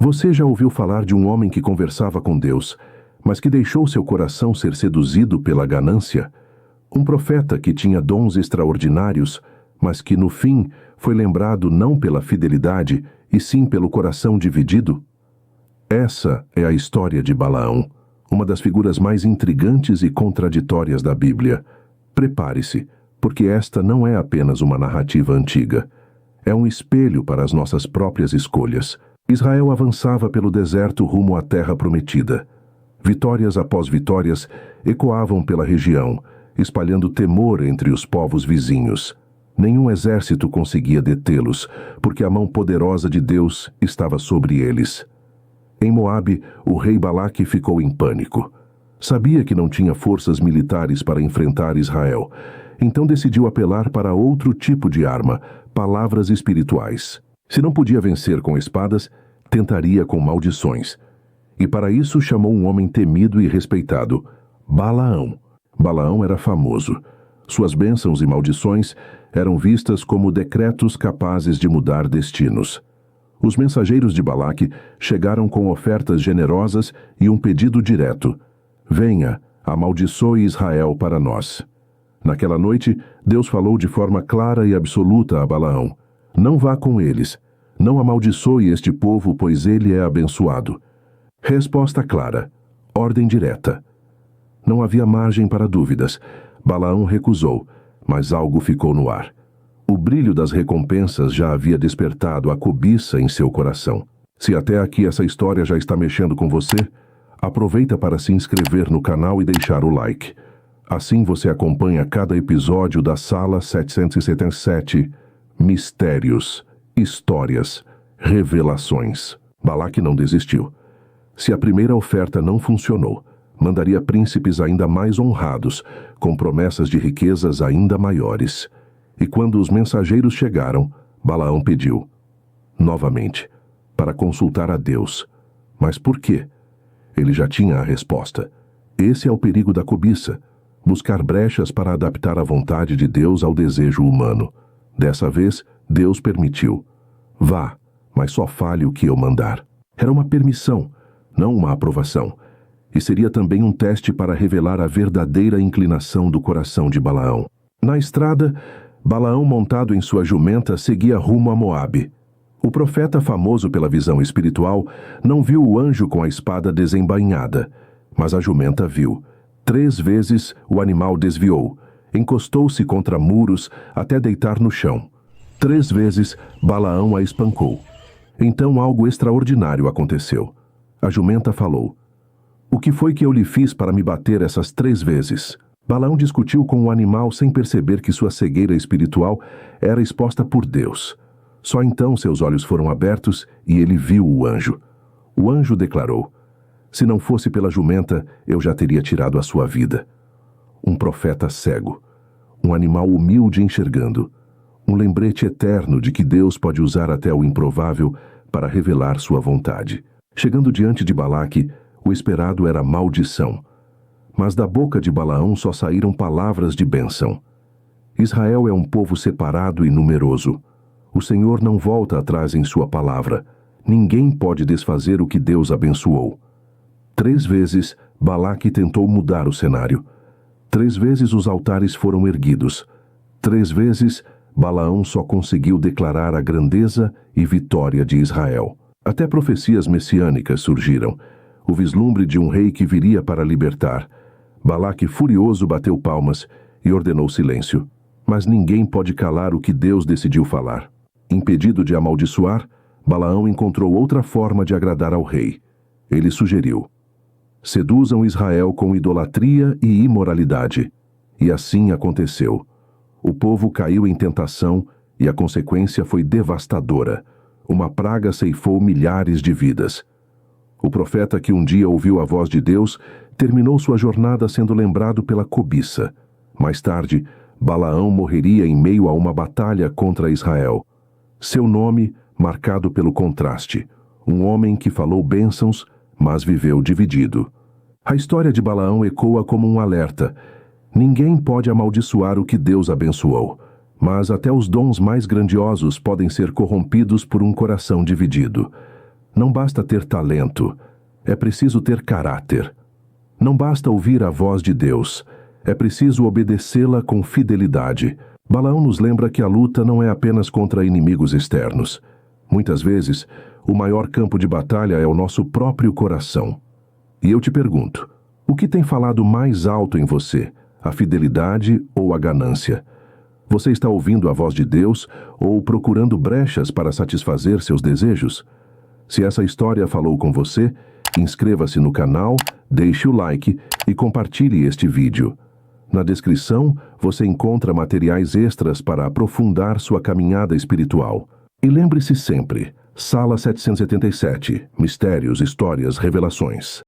Você já ouviu falar de um homem que conversava com Deus, mas que deixou seu coração ser seduzido pela ganância? Um profeta que tinha dons extraordinários, mas que no fim foi lembrado não pela fidelidade, e sim pelo coração dividido? Essa é a história de Balaão, uma das figuras mais intrigantes e contraditórias da Bíblia. Prepare-se, porque esta não é apenas uma narrativa antiga. É um espelho para as nossas próprias escolhas. Israel avançava pelo deserto rumo à terra prometida. Vitórias após vitórias ecoavam pela região, espalhando temor entre os povos vizinhos. Nenhum exército conseguia detê-los, porque a mão poderosa de Deus estava sobre eles. Em Moabe, o rei Balaque ficou em pânico. Sabia que não tinha forças militares para enfrentar Israel, então decidiu apelar para outro tipo de arma, palavras espirituais. Se não podia vencer com espadas, tentaria com maldições. E para isso chamou um homem temido e respeitado, Balaão. Balaão era famoso. Suas bênçãos e maldições eram vistas como decretos capazes de mudar destinos. Os mensageiros de Balaque chegaram com ofertas generosas e um pedido direto: venha, amaldiçoe Israel para nós. Naquela noite, Deus falou de forma clara e absoluta a Balaão: não vá com eles, não amaldiçoe este povo, pois ele é abençoado. Resposta clara, ordem direta. Não havia margem para dúvidas. Balaão recusou, mas algo ficou no ar. O brilho das recompensas já havia despertado a cobiça em seu coração. Se até aqui essa história já está mexendo com você, aproveita para se inscrever no canal e deixar o like. Assim você acompanha cada episódio da Sala 777, Mistérios, Histórias, Revelações. Balaque não desistiu. Se a primeira oferta não funcionou, mandaria príncipes ainda mais honrados, com promessas de riquezas ainda maiores. E quando os mensageiros chegaram, Balaão pediu, novamente, para consultar a Deus. Mas por quê? Ele já tinha a resposta. Esse é o perigo da cobiça, buscar brechas para adaptar a vontade de Deus ao desejo humano. Dessa vez, Deus permitiu. Vá, mas só fale o que eu mandar. Era uma permissão, não uma aprovação. E seria também um teste para revelar a verdadeira inclinação do coração de Balaão. Na estrada, Balaão, montado em sua jumenta, seguia rumo a Moabe. O profeta, famoso pela visão espiritual, não viu o anjo com a espada desembainhada, mas a jumenta viu. 3 vezes o animal desviou, encostou-se contra muros até deitar no chão. 3 vezes Balaão a espancou. Então algo extraordinário aconteceu. A jumenta falou: o que foi que eu lhe fiz para me bater essas 3 vezes? Balaão discutiu com o animal sem perceber que sua cegueira espiritual era exposta por Deus. Só então seus olhos foram abertos e ele viu o anjo. O anjo declarou: se não fosse pela jumenta, eu já teria tirado a sua vida. Um profeta cego, um animal humilde enxergando, um lembrete eterno de que Deus pode usar até o improvável para revelar sua vontade. Chegando diante de Balaque, o esperado era maldição. Mas da boca de Balaão só saíram palavras de bênção. Israel é um povo separado e numeroso. O Senhor não volta atrás em sua palavra. Ninguém pode desfazer o que Deus abençoou. 3 vezes, Balaque tentou mudar o cenário. 3 vezes os altares foram erguidos. 3 vezes, Balaão só conseguiu declarar a grandeza e vitória de Israel. Até profecias messiânicas surgiram. O vislumbre de um rei que viria para libertar. Balaque, furioso, bateu palmas e ordenou silêncio. Mas ninguém pode calar o que Deus decidiu falar. Impedido de amaldiçoar, Balaão encontrou outra forma de agradar ao rei. Ele sugeriu: seduzam Israel com idolatria e imoralidade. E assim aconteceu. O povo caiu em tentação e a consequência foi devastadora. Uma praga ceifou milhares de vidas. O profeta que um dia ouviu a voz de Deus terminou sua jornada sendo lembrado pela cobiça. Mais tarde, Balaão morreria em meio a uma batalha contra Israel. Seu nome marcado pelo contraste. Um homem que falou bênçãos, mas viveu dividido. A história de Balaão ecoa como um alerta. Ninguém pode amaldiçoar o que Deus abençoou, mas até os dons mais grandiosos podem ser corrompidos por um coração dividido. Não basta ter talento, é preciso ter caráter. Não basta ouvir a voz de Deus, é preciso obedecê-la com fidelidade. Balaão nos lembra que a luta não é apenas contra inimigos externos. Muitas vezes, o maior campo de batalha é o nosso próprio coração. E eu te pergunto, o que tem falado mais alto em você, a fidelidade ou a ganância? Você está ouvindo a voz de Deus ou procurando brechas para satisfazer seus desejos? Se essa história falou com você, inscreva-se no canal, deixe o like e compartilhe este vídeo. Na descrição, você encontra materiais extras para aprofundar sua caminhada espiritual. E lembre-se sempre, Sala 777, Mistérios, Histórias, Revelações.